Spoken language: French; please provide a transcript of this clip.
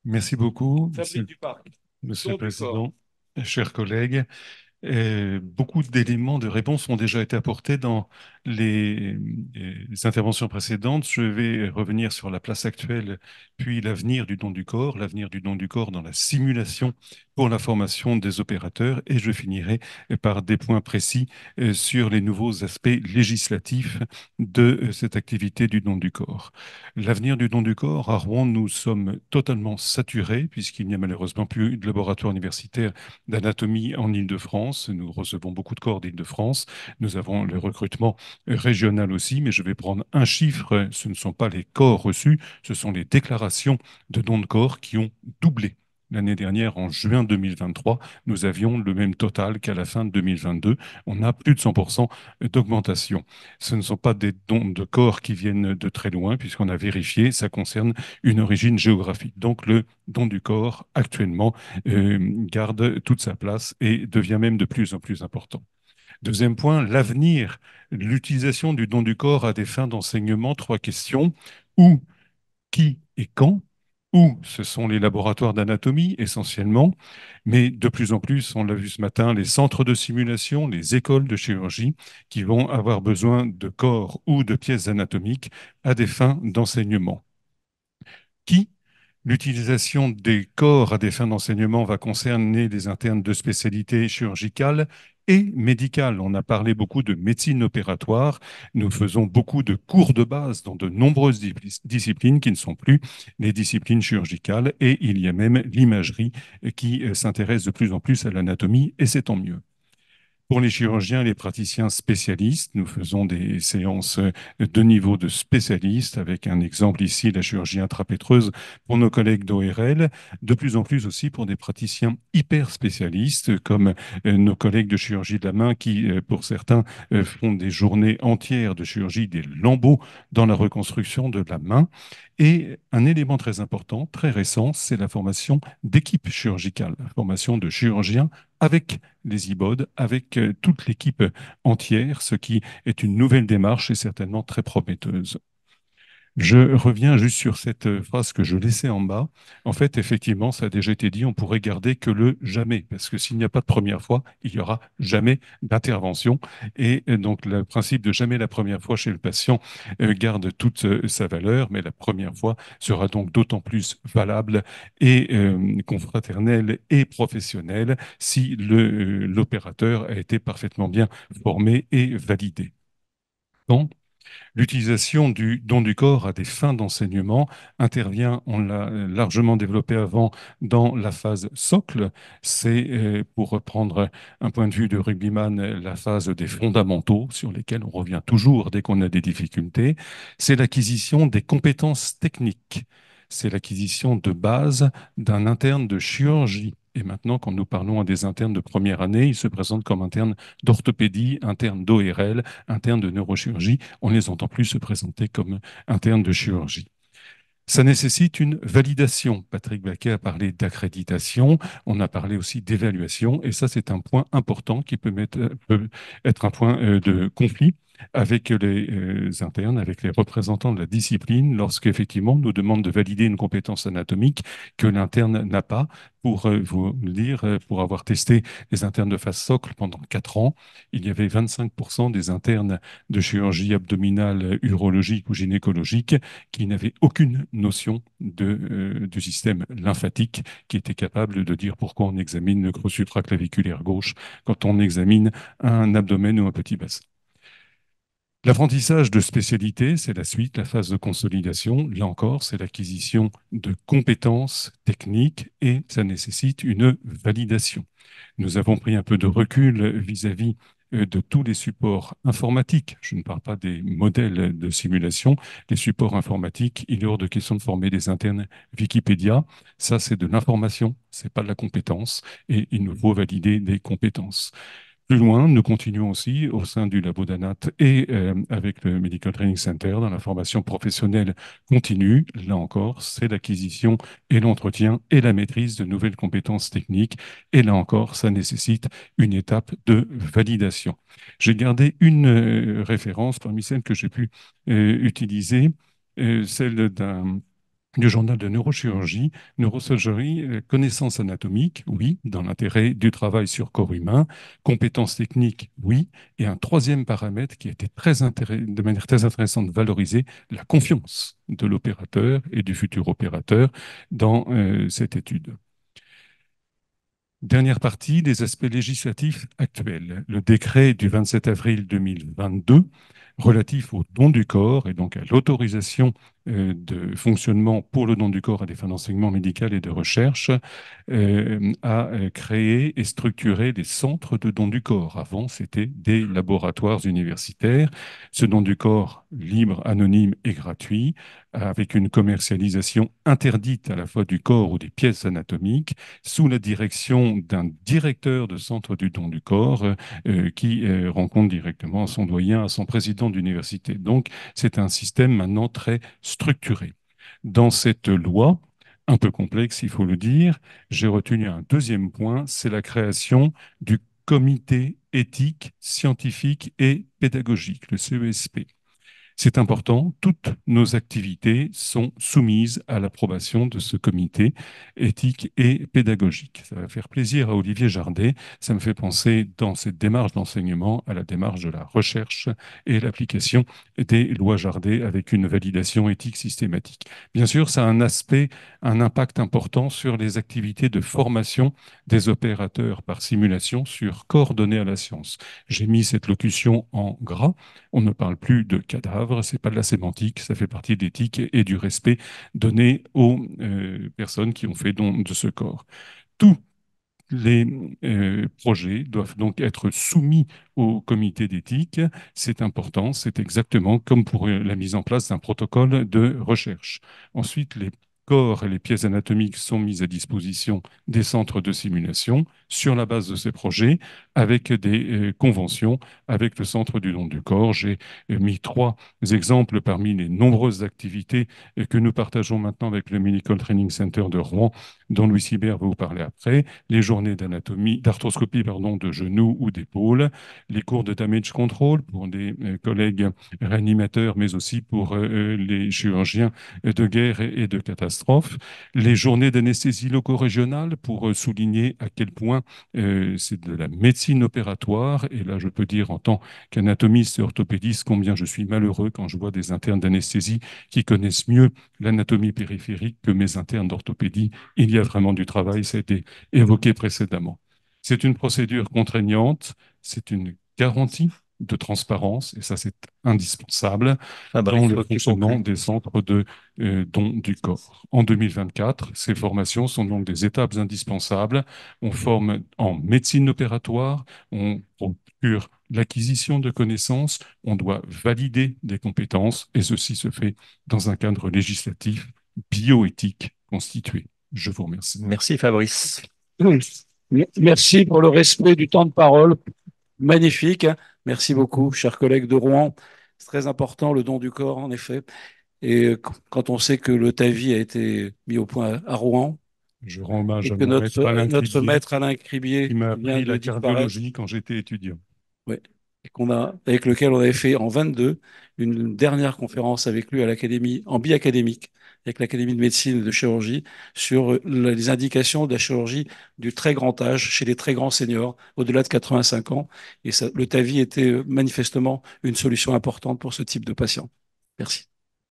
Merci beaucoup, Fabrice Duparc, Monsieur le don du corps. Président, chers collègues. Beaucoup d'éléments de réponse ont déjà été apportés dans les interventions précédentes. Je vais revenir sur la place actuelle, puis l'avenir du don du corps, l'avenir du don du corps dans la simulation pour la formation des opérateurs, et je finirai par des points précis sur les nouveaux aspects législatifs de cette activité du don du corps. L'avenir du don du corps, à Rouen, nous sommes totalement saturés, puisqu'il n'y a malheureusement plus de laboratoire universitaire d'anatomie en Île-de-France. Nous recevons beaucoup de corps d'Île-de-France. Nous avons le recrutement régional aussi, mais je vais prendre un chiffre. Ce ne sont pas les corps reçus, ce sont les déclarations de dons de corps qui ont doublé. L'année dernière, en juin 2023, nous avions le même total qu'à la fin de 2022. On a plus de 100% d'augmentation. Ce ne sont pas des dons de corps qui viennent de très loin, puisqu'on a vérifié, ça concerne une origine géographique. Donc le don du corps, actuellement, garde toute sa place et devient même de plus en plus important. Deuxième point, l'avenir, l'utilisation du don du corps à des fins d'enseignement. Trois questions. Où, qui et quand? Où ce sont les laboratoires d'anatomie essentiellement, mais de plus en plus, on l'a vu ce matin, les centres de simulation, les écoles de chirurgie qui vont avoir besoin de corps ou de pièces anatomiques à des fins d'enseignement. Qui L'utilisation des corps à des fins d'enseignement va concerner les internes de spécialité chirurgicale et médicale. On a parlé beaucoup de médecine opératoire. Nous faisons beaucoup de cours de base dans de nombreuses disciplines qui ne sont plus les disciplines chirurgicales et il y a même l'imagerie qui s'intéresse de plus en plus à l'anatomie et c'est tant mieux. Pour les chirurgiens et les praticiens spécialistes, nous faisons des séances de niveau de spécialistes, avec un exemple ici, la chirurgie intrapétreuse pour nos collègues d'ORL, de plus en plus aussi pour des praticiens hyper spécialistes, comme nos collègues de chirurgie de la main, qui, pour certains, font des journées entières de chirurgie des lambeaux dans la reconstruction de la main. Et un élément très important, très récent, c'est la formation d'équipe chirurgicale, la formation de chirurgiens avec les iBods, avec toute l'équipe entière, ce qui est une nouvelle démarche et certainement très prometteuse. Je reviens juste sur cette phrase que je laissais en bas. En fait, effectivement, ça a déjà été dit, on pourrait garder que le jamais, parce que s'il n'y a pas de première fois, il n'y aura jamais d'intervention. Et donc, le principe de jamais la première fois chez le patient garde toute sa valeur, mais la première fois sera donc d'autant plus valable et confraternelle et professionnelle si l'opérateur a été parfaitement bien formé et validé. Bon. L'utilisation du don du corps à des fins d'enseignement intervient, on l'a largement développé avant, dans la phase socle. C'est, pour reprendre un point de vue de rugbyman, la phase des fondamentaux sur lesquels on revient toujours dès qu'on a des difficultés. C'est l'acquisition des compétences techniques. C'est l'acquisition de base d'un interne de chirurgie. Et maintenant, quand nous parlons à des internes de première année, ils se présentent comme internes d'orthopédie, internes d'ORL, internes de neurochirurgie. On ne les entend plus se présenter comme internes de chirurgie. Ça nécessite une validation. Patrick Baquet a parlé d'accréditation, on a parlé aussi d'évaluation, et ça, c'est un point important qui peut être un point de conflit avec les internes, avec les représentants de la discipline, lorsqu'effectivement, on nous demande de valider une compétence anatomique que l'interne n'a pas. Pour vous le dire, pour avoir testé les internes de phase socle pendant 4 ans, il y avait 25% des internes de chirurgie abdominale, urologique ou gynécologique qui n'avait aucune notion du système lymphatique, qui était capable de dire pourquoi on examine le creux supraclaviculaire gauche quand on examine un abdomen ou un petit bassin. L'apprentissage de spécialité, c'est la suite, la phase de consolidation. Là encore, c'est l'acquisition de compétences techniques et ça nécessite une validation. Nous avons pris un peu de recul vis-à-vis de tous les supports informatiques. Je ne parle pas des modèles de simulation. Les supports informatiques, il est hors de question de former des internes Wikipédia. Ça, c'est de l'information, c'est pas de la compétence et il nous faut valider des compétences. Plus loin, nous continuons aussi au sein du Labo d'Anat et avec le Medical Training Center dans la formation professionnelle continue. Là encore, c'est l'acquisition et l'entretien et la maîtrise de nouvelles compétences techniques. Et là encore, ça nécessite une étape de validation. J'ai gardé une référence parmi celles que j'ai pu utiliser, celle d'un du journal de neurochirurgie, neurosurgery, connaissances anatomiques, oui, dans l'intérêt du travail sur corps humain, compétences techniques, oui, et un troisième paramètre qui a été de manière très intéressante valorisé, la confiance de l'opérateur et du futur opérateur dans cette étude. Dernière partie, des aspects législatifs actuels. Le décret du 27 avril 2022 relatif au don du corps et donc à l'autorisation de fonctionnement pour le don du corps à des fins d'enseignement médical et de recherche a créé et structuré des centres de don du corps. Avant, c'était des laboratoires universitaires. Ce don du corps libre, anonyme et gratuit, avec une commercialisation interdite à la fois du corps ou des pièces anatomiques, sous la direction d'un directeur de centre du don du corps qui rencontre directement son doyen, à son président d'université. Donc, c'est un système maintenant très structuré. Dans cette loi, un peu complexe, il faut le dire, j'ai retenu un deuxième point, c'est la création du comité éthique, scientifique et pédagogique, le CESP. C'est important, toutes nos activités sont soumises à l'approbation de ce comité éthique et pédagogique. Ça va faire plaisir à Olivier Jardet. Ça me fait penser dans cette démarche d'enseignement à la démarche de la recherche et l'application des lois Jardet avec une validation éthique systématique. Bien sûr, ça a un aspect, un impact important sur les activités de formation des opérateurs par simulation sur coordonnées à la science. J'ai mis cette locution en gras. On ne parle plus de cadavres, c'est pas de la sémantique, ça fait partie de l'éthique et du respect donné aux personnes qui ont fait don de ce corps. Tous les projets doivent donc être soumis au comité d'éthique. C'est important, c'est exactement comme pour la mise en place d'un protocole de recherche. Ensuite, les corps et les pièces anatomiques sont mis à disposition des centres de simulation sur la base de ces projets avec des conventions avec le centre du don du corps. J'ai mis trois exemples parmi les nombreuses activités que nous partageons maintenant avec le Medical Training Center de Rouen, dont Louis Sibert va vous parler après, les journées d'anatomie, d'arthroscopie pardon, de genoux ou d'épaule, les cours de damage control pour des collègues réanimateurs, mais aussi pour les chirurgiens de guerre et de catastrophe, les journées d'anesthésie loco-régionale pour souligner à quel point c'est de la médecine opératoire. Et là, je peux dire en tant qu'anatomiste et orthopédiste combien je suis malheureux quand je vois des internes d'anesthésie qui connaissent mieux l'anatomie périphérique que mes internes d'orthopédie. Il y a vraiment du travail, ça a été évoqué précédemment. C'est une procédure contraignante, c'est une garantie de transparence, et ça c'est indispensable dans Fabrice, le faut que tu fonctionnement conclues. des centres de don du corps. En 2024, ces formations sont donc des étapes indispensables. On forme en médecine opératoire, on procure l'acquisition de connaissances, on doit valider des compétences, et ceci se fait dans un cadre législatif bioéthique constitué. Je vous remercie. Merci Fabrice. Oui. Merci pour le respect du temps de parole. Magnifique, hein. Merci beaucoup, chers collègues de Rouen. C'est très important, le don du corps, en effet. Et quand on sait que le TAVI a été mis au point à Rouen Je rends hommage et à que mon maître Alain notre Cribier, maître Alain qui Cribier m'a vient appris de la disparaître, cardiologie quand j'étais étudiant. ouais, et avec lequel on avait fait en 22 une dernière conférence avec lui à l'Académie, en biacadémique, avec l'Académie de médecine et de chirurgie, sur les indications de la chirurgie du très grand âge chez les très grands seniors, au-delà de 85 ans. Et ça, le TAVI était manifestement une solution importante pour ce type de patient. Merci.